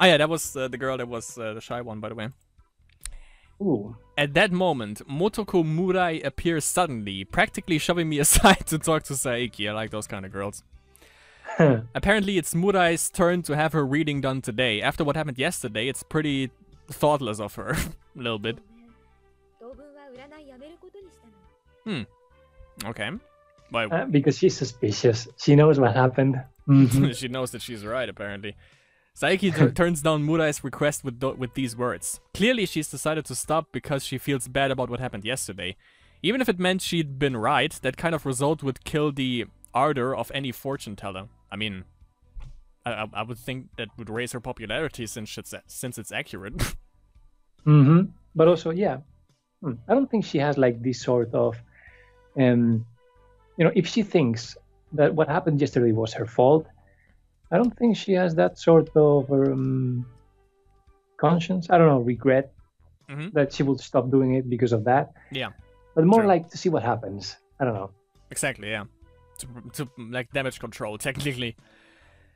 Ah, yeah, that was the girl that was the shy one, by the way. Ooh. At that moment, Motoko Murai appears suddenly, practically shoving me aside to talk to Saeki. I like those kind of girls. Apparently, it's Murai's turn to have her reading done today. After what happened yesterday, it's pretty thoughtless of her. A little bit. Okay. Because she's suspicious. She knows what happened. She knows that she's right, apparently. Saeki turns down Murai's request with these words. Clearly, she's decided to stop because she feels bad about what happened yesterday. Even if it meant she'd been right, that kind of result would kill the ardor of any fortune teller. I mean, I would think that would raise her popularity since it's accurate. But also, yeah, I don't think she has like this sort of, if she thinks that what happened yesterday was her fault, I don't think she has that sort of conscience. I don't know, regret that she will stop doing it because of that. Yeah, but more like to see what happens. I don't know. Exactly, yeah. To like damage control, technically.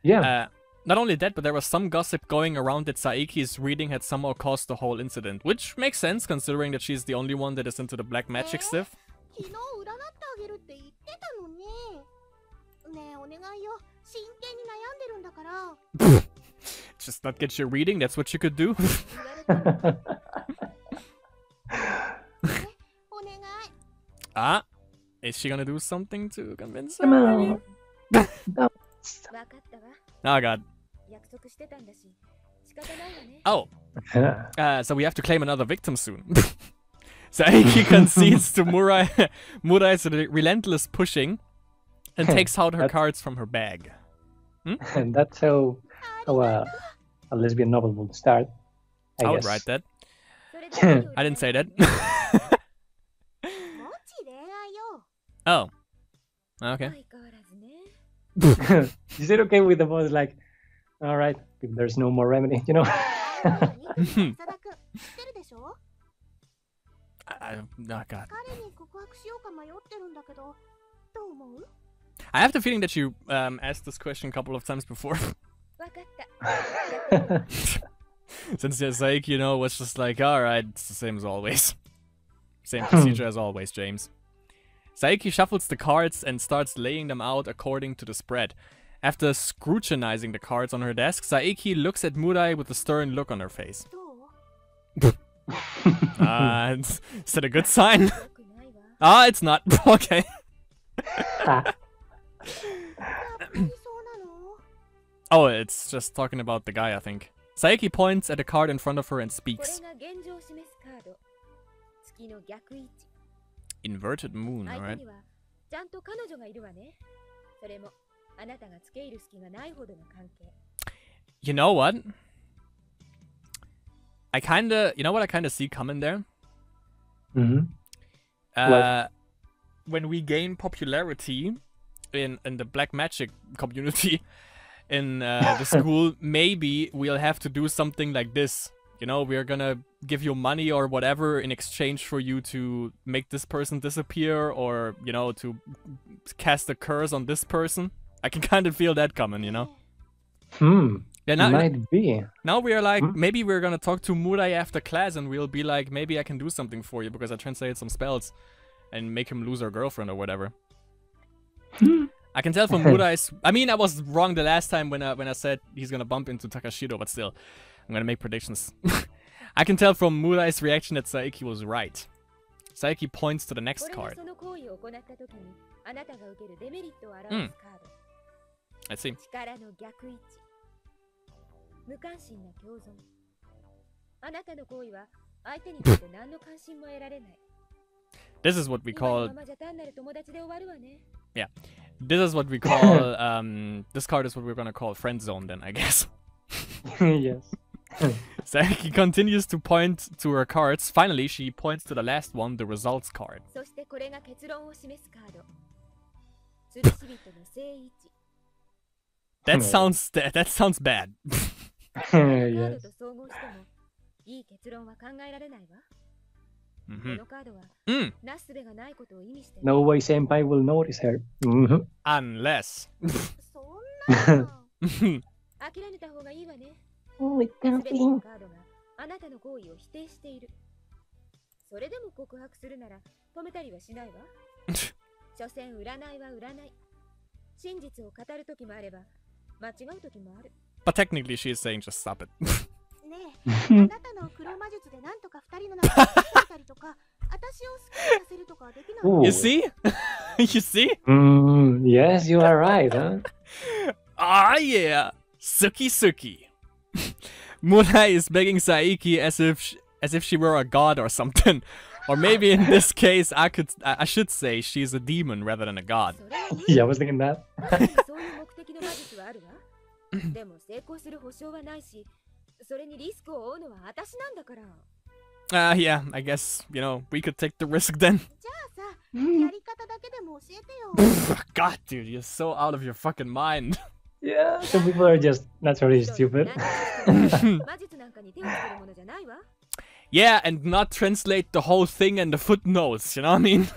Yeah. Not only that, but there was some gossip going around that Saeki's reading had somehow caused the whole incident, which makes sense considering that she's the only one that is into the black magic stuff. Just not get your reading, that's what you could do. Ah, is she gonna do something to convince her? Come on. Oh god. Oh. So we have to claim another victim soon. Saeki concedes to Murai's relentless pushing and takes out her cards from her bag. And that's how a lesbian novel would start. I would guess. write that. I didn't say that. Oh. Okay. Is it okay with the voice like, all right, if there's no more remedy, you know? Oh god. I have the feeling that you asked this question a couple of times before. Since Saeki, you know, was just like, alright, it's the same as always. Same procedure as always, James. Saeki shuffles the cards and starts laying them out according to the spread. After scrutinizing the cards on her desk, Saeki looks at Murai with a stern look on her face. Is that a good sign? Ah, it's not. Okay. Oh, it's just talking about the guy, I think. Saeki points at a card in front of her and speaks. Inverted moon, alright. You know what? I kinda see coming there? When we gain popularity in the black magic community in the school, maybe we'll have to do something like this. You know, we're gonna give you money or whatever in exchange for you to make this person disappear, or, you know, to cast a curse on this person. I can kind of feel that coming, you know? Yeah, now, might be. Now we are like, maybe we're gonna talk to Murai after class and we'll be like, maybe I can do something for you because I translated some spells and make him lose her girlfriend or whatever. I can tell from Murai's... I mean, I was wrong the last time when I said he's gonna bump into Takashiro, but still, I'm gonna make predictions. I can tell from Murai's reaction that Saeki was right. Saeki points to the next card. Let's see. This is what we call... Yeah. This is what we call... this card is what we're gonna call friend zone then, I guess. Yes. Saeki continues to point to her cards. Finally, she points to the last one, the results card. That sounds bad. Yes. No way senpai will notice her. Unless. Oh, it can't be. あなたの行為を否定している。それでも告白するなら止めたりはしないわ。所詮占いは占い。真実を語る時もあれば間違う時もある。But technically she is saying just stop it. ねえ、あなたの黒魔術でなんとか二人の中で作ったりとか、私を好きにさせるとかできない。You see? You see? Yes, you are right, huh? Ah, yeah. Suki Suki. Murai is begging Saiki as if she were a god or something. Or maybe in this case I should say she's a demon rather than a god. Yeah, I was thinking that. Yeah, I guess, you know, we could take the risk then. God, dude, you're so out of your fucking mind. Yeah, some people are just naturally stupid. Yeah, and not translate the whole thing and the footnotes, you know what I mean?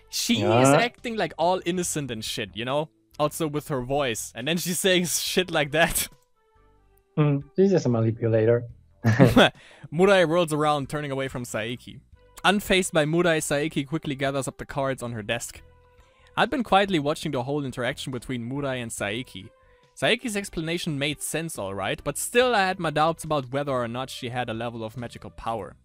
She is acting like all innocent and shit, you know? Also with her voice. And then she says shit like that. She's just a manipulator. Murai rolls around, turning away from Saiki. Unfazed by Murai, Saiki quickly gathers up the cards on her desk. I'd been quietly watching the whole interaction between Murai and Saiki. Saiki's explanation made sense alright, but still I had my doubts about whether or not she had a level of magical power.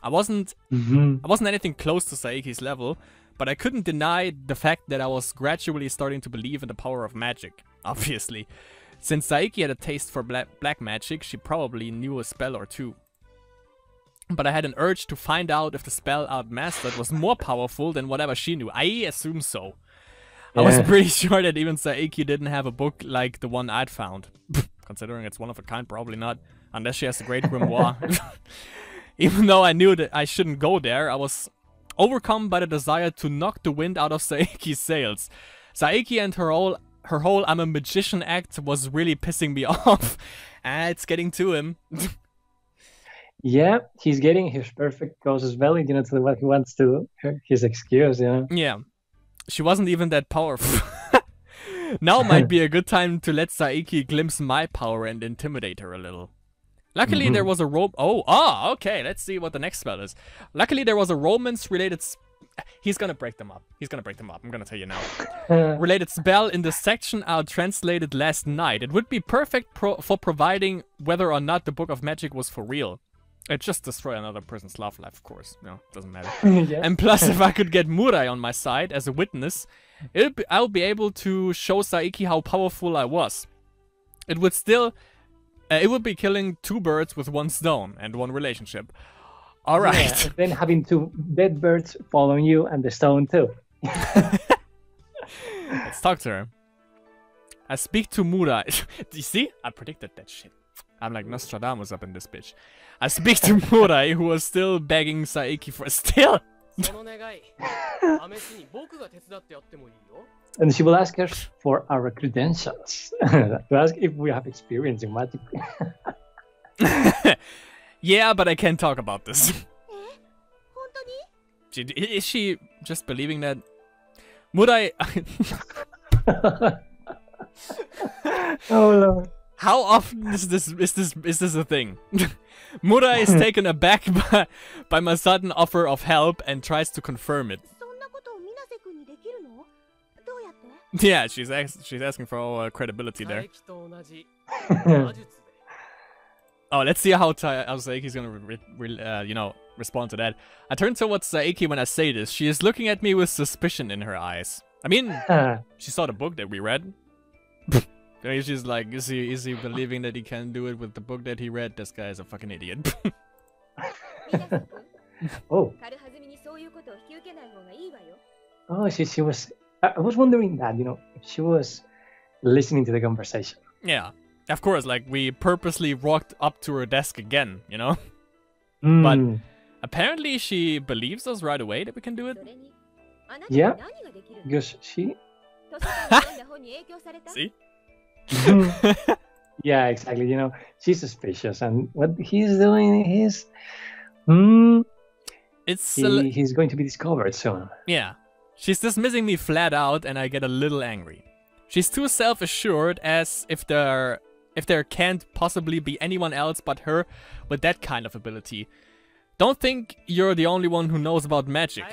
I wasn't anything close to Saiki's level, but I couldn't deny the fact that I was gradually starting to believe in the power of magic, obviously. Since Saiki had a taste for black magic, she probably knew a spell or two. But I had an urge to find out if the spell I'd mastered was more powerful than whatever she knew. I assume so. I was pretty sure that even Saiki didn't have a book like the one I'd found. Considering it's one of a kind, probably not. Unless she has a great grimoire. Even though I knew that I shouldn't go there, I was overcome by the desire to knock the wind out of Saiki's sails. Saiki and her whole I'm a magician act was really pissing me off. It's getting to him. Yeah, he's getting his perfect causes valid, you know, to what he wants to, his excuse, you know. Yeah. She wasn't even that powerful. Now might be a good time to let Saiki glimpse my power and intimidate her a little. Luckily there was a okay, let's see what the next spell is. Luckily there was a romance-related... He's gonna break them up. I'm gonna tell you now. Related spell in the section I translated last night. It would be perfect for providing whether or not the Book of Magic was for real. It just destroy another person's love life, of course. No, doesn't matter. Yes. And plus, if I could get Murai on my side as a witness, I'll be able to show Saiki how powerful I was. It would be killing two birds with one stone and one relationship. All right. Yeah, and then having two dead birds following you and the stone too. Let's talk to her. I speak to Murai. You see? I predicted that shit. I'm like Nostradamus up in this bitch. I speak to Murai, who was still begging Saiki for still. And she will ask us for our credentials. To ask if we have experience in magic. Yeah, but I can't talk about this. Is she just believing that? Murai... Oh Lord. How often is this a thing? Murai is taken aback by my sudden offer of help and tries to confirm it. Yeah, she's asking for all credibility there. Oh, let's see how Saiki's gonna you know, respond to that. I turn towards Saiki when I say this. She is looking at me with suspicion in her eyes. I mean, she saw the book that we read. She's like, is he believing that he can do it with the book that he read? This guy is a fucking idiot. Oh. Oh, she was... I was wondering that, you know, if she was listening to the conversation. Yeah. Of course, like, we purposely walked up to her desk again, you know? But apparently she believes us right away that we can do it. Yeah, because she... See? Yeah, exactly, you know, she's suspicious, and what he's doing is... he's going to be discovered soon. Yeah. She's dismissing me flat out, and I get a little angry. She's too self-assured, as if there can't possibly be anyone else but her with that kind of ability. Don't think you're the only one who knows about magic.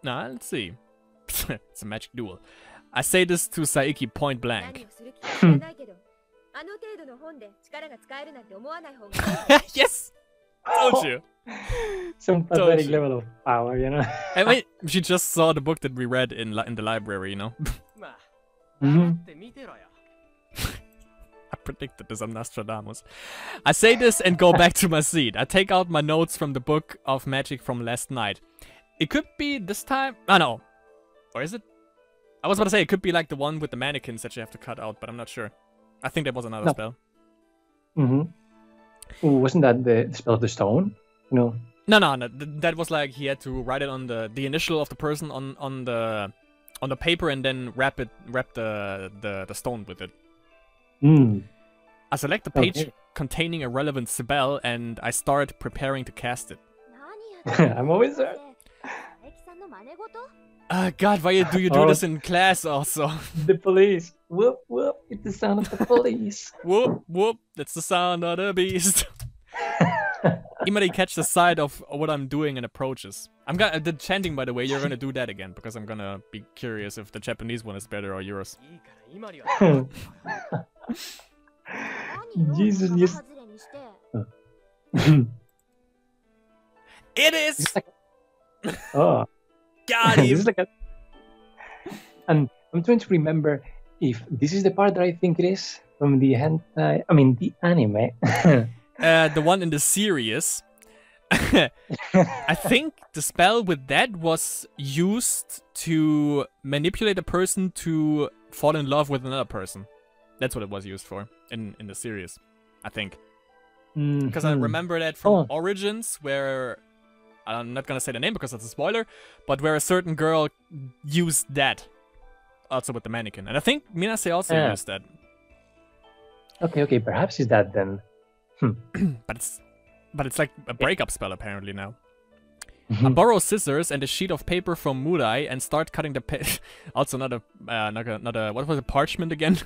Nah, let's see. It's a magic duel. I say this to Saiki point blank. Yes! Told you. Some pathetic level of power, you know? I mean, she just saw the book that we read in the library, you know? Mhm. I predicted this, I'm Nostradamus. I say this and go back to my seat. I take out my notes from the book of magic from last night. It could be this time... Oh, no. Or is it? I was about to say, it could be like the one with the mannequins that you have to cut out, but I'm not sure. I think that was another spell. Wasn't that the spell of the stone? No. No. That was like he had to write it on the initial of the person on the paper and then wrap the stone with it. I select the page containing a relevant spell and I start preparing to cast it. I'm always there. God, why do you do this in class also? The police. Whoop, whoop. It's the sound of the police. Whoop, whoop. That's the sound of the beast. Imari catch the side of what I'm doing and approaches. The chanting, by the way, you're gonna do that again because I'm gonna be curious if the Japanese one is better or yours. Jesus, yes. It is! Oh. Got him! And I'm trying to remember if this is the part that I think it is from the hentai. I mean, the anime. The one in the series. I think the spell with that was used to manipulate a person to fall in love with another person. That's what it was used for in the series, I think. Because I remember that from Origins, where I'm not gonna say the name because that's a spoiler, but where a certain girl used that also with the mannequin, and I think Minase also used that. Okay, perhaps it's that then. But it's like a breakup spell apparently now. I borrow scissors and a sheet of paper from Murai and start cutting the also not a what was it, parchment again?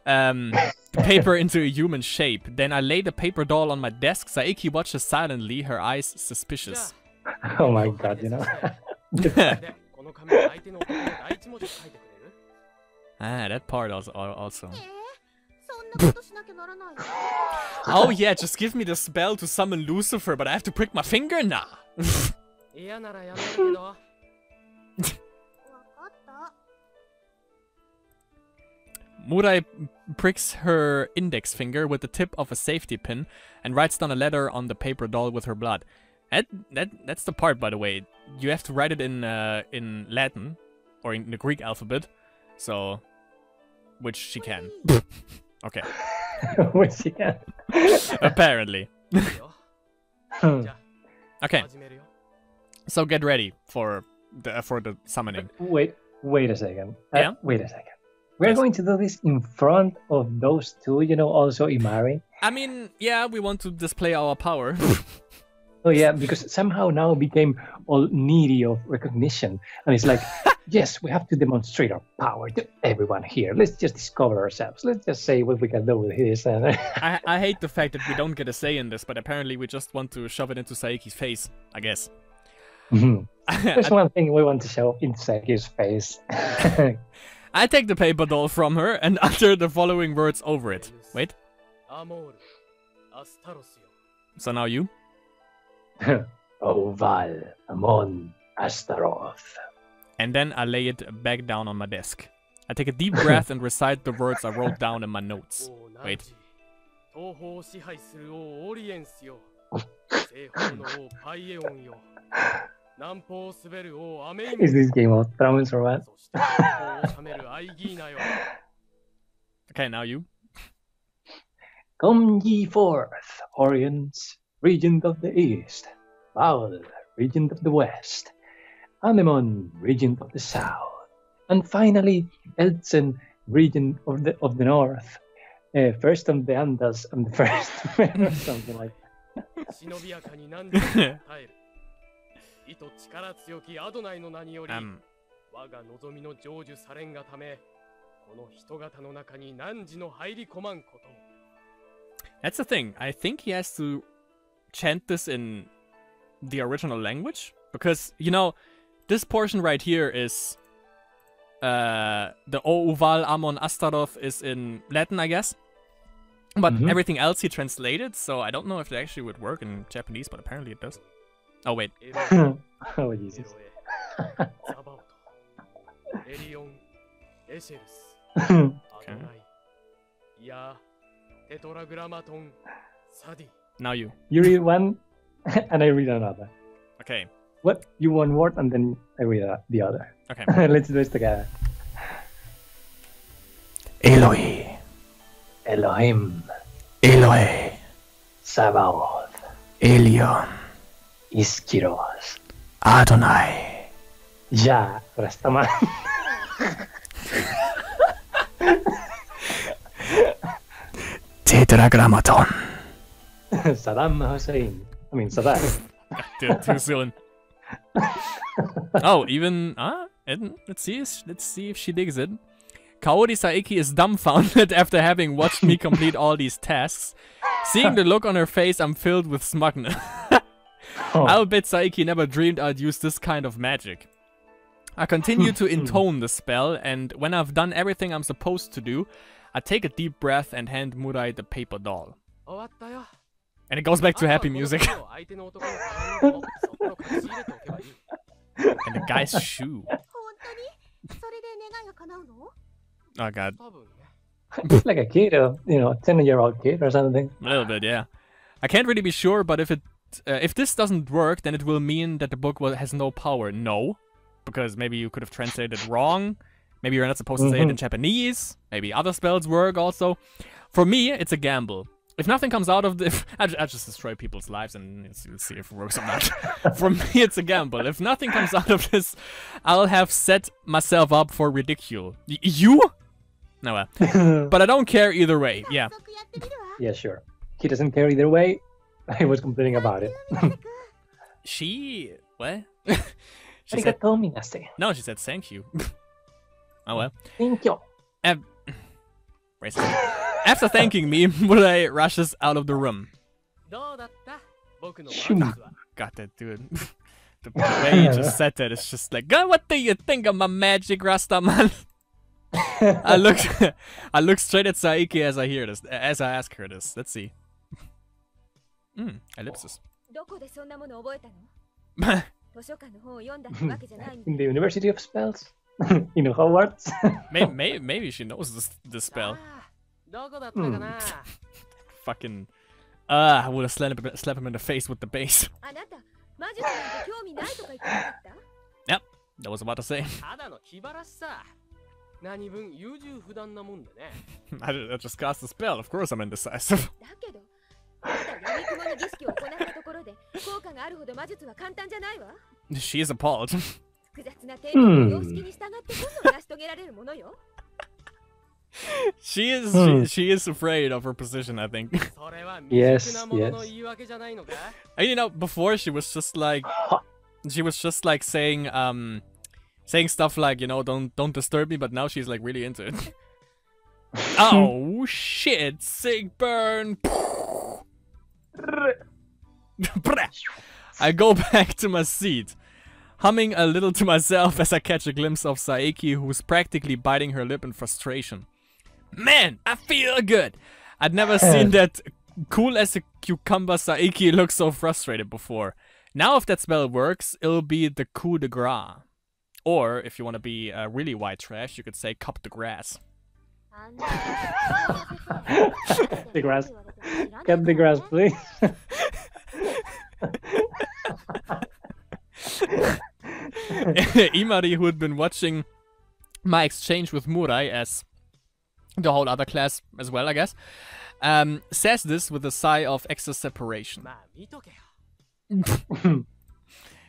The paper into a human shape. Then I lay the paper doll on my desk. Saiki watches silently, her eyes suspicious. Oh my god, you know. That part also. Oh yeah, just give me the spell to summon Lucifer, but I have to prick my finger? Nah. Murai pricks her index finger with the tip of a safety pin and writes down a letter on the paper doll with her blood. That's the part, by the way. You have to write it in Latin or in the Greek alphabet, so which she can. Okay. Which she can. Apparently. Okay. So get ready for the summoning. Wait a second. Yeah. Wait a second. We're going to do this in front of those two, you know, also Imari. I mean, yeah, we want to display our power. Oh yeah, because somehow now became all needy of recognition. And it's like, yes, we have to demonstrate our power to everyone here. Let's just discover ourselves. Let's just say what we can do with this. And I hate the fact that we don't get a say in this, but apparently we just want to shove it into Saiki's face, I guess. There's one thing we want to show in Saiki's face. I take the paper doll from her and utter the following words over it. Wait. So now you? Oval, Amon, Astaroth. And then I lay it back down on my desk. I take a deep breath and recite the words I wrote down in my notes. Wait. Is this Game of Thrones or what? Okay, now you. Come ye forth, Orients, regent of the East, Baal, regent of the West, Anemon, regent of the South, and finally Eltsen, regent of the North. First on the Andas and the first or something like that. 我が望みの成就されんがため、この人型の中に汝の入り込まんこと。 That's the thing. I think he has to chant this in the original language. Because, you know, this portion right here is... the O Uval Amon Astaroth is in Latin, I guess. But everything else he translated, so I don't know if it actually would work in Japanese, but apparently it does. Oh, wait. Oh, Jesus. Okay. Now you. You read one, and I read another. Okay. What? You one word, and then I read the other. Okay. Let's do this together. Eloi. Elohim. Eloi. Sabaoth. Elion. Iskiros. Adonai. Ja, Rastaman. Tetragrammaton. Saddam Hussein. I mean, Saddam. Dude, too soon. Oh, even let's see if she digs it. Kaori Saeki is dumbfounded after having watched me complete all these tasks. Seeing the look on her face, I'm filled with smugness. I'll bet Saeki never dreamed I'd use this kind of magic. I continue to intone the spell, and when I've done everything I'm supposed to do, I take a deep breath and hand Murai the paper doll. And it goes back to happy music. And the guy's shoe. Oh god. Like a kid, a 10-year-old kid or something. A little bit, yeah. I can't really be sure, but if this doesn't work, then it will mean that the book has no power. No. Because maybe you could have translated it wrong. Maybe you're not supposed to say it in Japanese. Maybe other spells work also. For me, it's a gamble. If nothing comes out of this, I'll just destroy people's lives and see if it works or not. For me, it's a gamble. If nothing comes out of this, I'll have set myself up for ridicule. You? No, but I don't care either way. Yeah. Yeah, sure. He doesn't care either way. I was complaining about it. She... What? She said, no, she said thank you. Oh well. Thank you. After thanking me, Murai rushes out of the room. Got that, dude. The way he just said that, it's just like, God, what do you think of my magic, Rastaman? I look straight at Saeki as I hear this, as I ask her this. Let's see. Ellipsis. In the University of Spells? In Hogwarts? maybe she knows this spell. Fucking... I would have slapped him in the face with the base. Yep, that was about to say. I just cast the spell, of course I'm indecisive. She is appalled. She is afraid of her position, I think. Yes. And you know, before she was just like saying stuff like, you know, don't disturb me, but now she's like really into it. Oh shit, sick burn. I go back to my seat, humming a little to myself as I catch a glimpse of Saeki, who's practically biting her lip in frustration. Man, I feel good! I'd never seen that cool as a cucumber Saeki look so frustrated before. Now if that spell works, it'll be the coup de grace. Or, if you want to be really white trash, you could say cup de grass. The grass. Cut the grass, please. Imari, who had been watching my exchange with Murai, as the whole other class as well, I guess, says this with a sigh of extra separation.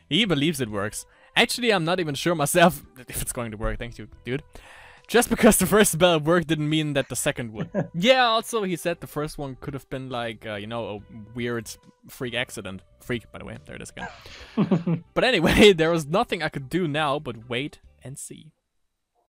He believes it works. Actually, I'm not even sure myself if it's going to work. Thank you, dude. Just because the first spell worked didn't mean that the second would. Yeah, also he said the first one could have been like, you know, a weird freak accident. Freak, by the way, there it is again. But anyway, there was nothing I could do now but wait and see.